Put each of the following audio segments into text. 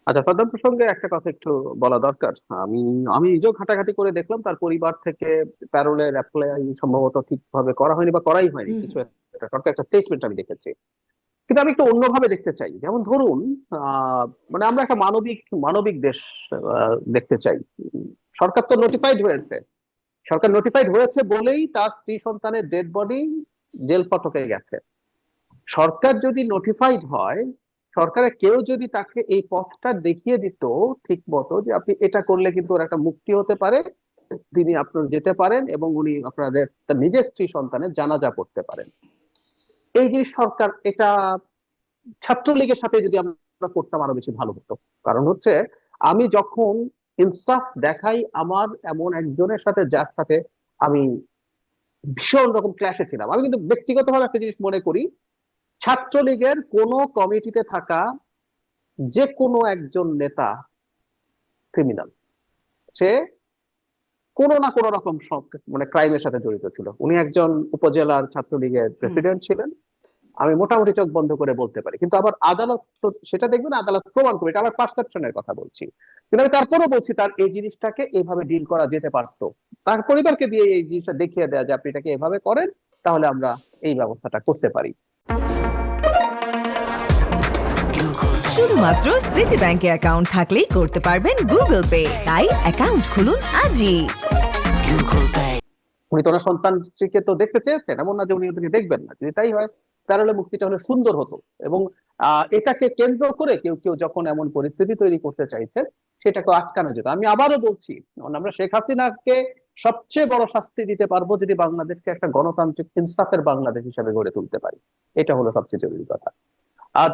আচ্ছা, সাদ্দাম প্রসঙ্গে একটা কথা একটু বলা দরকার। আমি আমি নিজেও ঘাটাঘাটি করে দেখলাম তার পরিবার থেকে প্যারোলের অ্যাপ্লাই সম্ভবত ঠিকভাবে করা হয়নি বা করাই হয়নি হুম কিছু হুম একটা সরকার একটা স্টেটমেন্ট আমি দেখেছি। কিন্তু আমি একটু অন্যভাবে দেখতে চাই, যেমন ধরুন মানে আমরা একটা মানবিক মানবিক দেশ দেখতে চাই। সরকার তো নোটিফাইড হয়েছে, সরকার নোটিফাইড হয়েছে বলেই তার স্ত্রী সন্তানের ডেড বডি জেল ফটকে গেছে। সরকার যদি নোটিফাইড হয়, সরকারের কেউ যদি তাকে এই পথটা দেখিয়ে দিত ঠিক মতো, যে আপনি এটা করলে কিন্তু ওর একটা মুক্তি হতে পারে, তিনি আপনার যেতে পারেন এবং উনি আপনাদের তার নিজের স্ত্রী সন্তানের জানাজা পড়তে পারেন। এই যে সরকার এটা ছাত্রলীগের সাথে যদি আমরা করতাম আরো বেশি ভালো হতো। কারণ হচ্ছে আমি যখন ইনসাফ দেখাই আমার এমন একজনের সাথে যার সাথে আমি ভীষণ রকম ক্ল্যাশে ছিলাম, আমি কিন্তু ব্যক্তিগতভাবে একটা জিনিস মনে করি, ছাত্রলীগের কোন কমিটিতে থাকা যে কোনো একজন নেতা ক্রিমিনাল, সে কোনো না কোনো রকম মানে ক্রাইমের সাথে জড়িত ছিল। উনি একজন উপজেলার ছাত্রলীগের হুম। প্রেসিডেন্ট ছিলেন, আমি মোটামুটি চোখ বন্ধ করে বলতে পারি। কিন্তু আবার আদালত তো সেটা দেখবেন, আদালত প্রমাণ করবে, এটা আমার পারসেপশনের কথা বলছি। কিন্তু আমি তারপরেও বলছি তার এই জিনিসটাকে এইভাবে ডিল করা যেতে পারতো, তার পরিবারকে দিয়ে এই জিনিসটা দেখিয়ে দেওয়া যে আপনি এটাকে এভাবে করেন, তাহলে আমরা এই ব্যবস্থাটা করতে পারি। শুধুমাত্র সিটি ব্যাংকে অ্যাকাউন্ট থাকলেই করতে পারবেন গুগল পে, তাই অ্যাকাউন্ট খুলুন আজই। উনি তো ওনার সন্তান স্ত্রীকে তো দেখতে চেয়েছেন, এমন না যে উনি ওদেরকে দেখবেন না। যদি তাই হয় তাহলে মুক্তিটা হলে সুন্দর হতো। এবং এটাকে কেন্দ্র করে কেউ কেউ যখন এমন পরিস্থিতি তৈরি করতে চাইছে, সেটাকে আটকানো যেত। আমি আবারও বলছি, আমরা শেখ হাসিনাকে সবচেয়ে বড় শাস্তি দিতে পারবো যদি বাংলাদেশকে একটা গণতান্ত্রিক ইনসাফের বাংলাদেশ হিসাবে গড়ে তুলতে পারি। এটা হলো সবচেয়ে জরুরি কথা।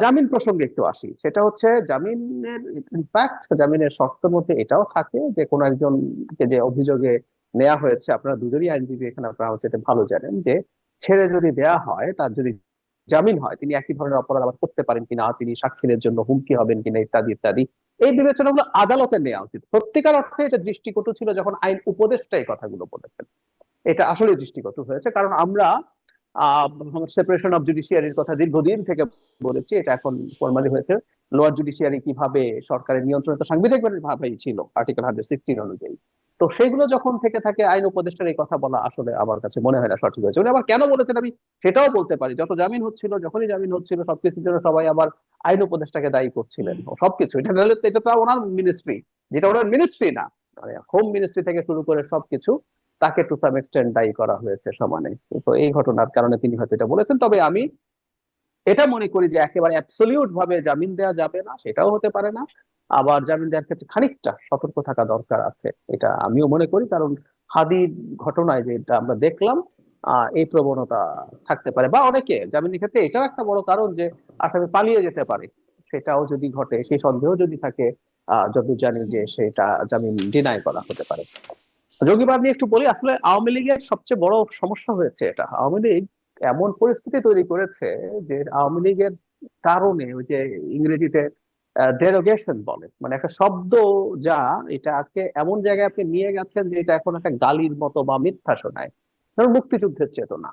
জামিন প্রসঙ্গে একটু আসি, সেটা হচ্ছে জামিনের ইনফ্যাক্ট জামিনের শর্তের মধ্যে এটাও থাকে যে কোনো একজনকে যে অভিযোগে নেওয়া হয়েছে, আপনারা দুজনই আইনজীবী এখানে, আপনারা হচ্ছে এটা ভালো জানেন যে ছেড়ে যদি দেয়া হয়, তার যদি জামিন হয়, তিনি একই ধরনের অপরাধ আবার করতে পারেন কিনা, তিনি সাক্ষীদের জন্য হুমকি হবেন কিনা, ইত্যাদি ইত্যাদি। এই বিবেচনাগুলো আদালতে নেওয়া উচিত। সত্যিকার অর্থে এটা দৃষ্টিকটু ছিল যখন আইন উপদেষ্টা এই কথাগুলো বলেছেন। এটা আসলে দৃষ্টিগত হয়েছে, কারণ আমরা সেপারেশন অফ জুডিশিয়ারির কথা দীর্ঘদিন থেকে বলেছি, এটা এখন ফর্মালি হয়েছে। লোয়ার জুডিশিয়ারি কিভাবে সরকারের নিয়ন্ত্রণে তো সাংবিধানিক ভাবেই ছিল আর্টিকেল 116 অনুযায়ী। তো সেগুলো যখন থেকে থাকে, আইন উপদেষ্টার এই কথা বলা আসলে আমার কাছে মনে হয় না সঠিক হয়েছে। উনি আবার কেন বলেছেন আমি সেটাও বলতে পারি। যত জামিন হচ্ছিল, যখনই জামিন হচ্ছিল, সবকিছুর জন্য সবাই আবার আইন উপদেষ্টাকে দায়ী করছিলেন। হুম। ও সবকিছু এটা নাহলে তো, এটা তো ওনার মিনিস্ট্রি, যেটা ওনার মিনিস্ট্রি না, মানে হোম মিনিস্ট্রি থেকে শুরু করে সবকিছু তাকে টু সাম এক্সটেন্ট দায়ী করা হয়েছে সমানে। তো এই ঘটনার কারণে তিনি হয়তো এটা বলেছেন। তবে আমি এটা মনে করি যে একেবারে অ্যাবসলিউট ভাবে জামিন দেওয়া যাবে না, সেটাও হতে পারে না। আবার জামিন দেওয়ার ক্ষেত্রে খানিকটা সতর্ক থাকা দরকার আছে, এটা আমিও মনে করি। কারণ হাদির ঘটনায় যেটা আমরা দেখলাম, এই প্রবণতা থাকতে পারে, বা অনেকে জামিনের ক্ষেত্রে এটাও একটা বড় কারণ যে আসামি পালিয়ে যেতে পারে, সেটাও যদি ঘটে, সেই সন্দেহ যদি থাকে, যদি জানি যে সেটা জামিন ডিনাই করা হতে পারে। জঙ্গিবাদ নিয়ে একটু বলি। আসলে আওয়ামী লীগের সবচেয়ে বড় সমস্যা হয়েছে এটা, আওয়ামী লীগ এমন পরিস্থিতি তৈরি করেছে যে আওয়ামী লীগের কারণে ওই যে ইংরেজিতে ডেরোগেশন বলে, মানে একটা শব্দ, যা এটাকে এমন জায়গায় আপনি নিয়ে গেছেন যে এটা এখন একটা গালির মতো বা মিথ্যা শোনায়, যেমন মুক্তিযুদ্ধের চেতনা।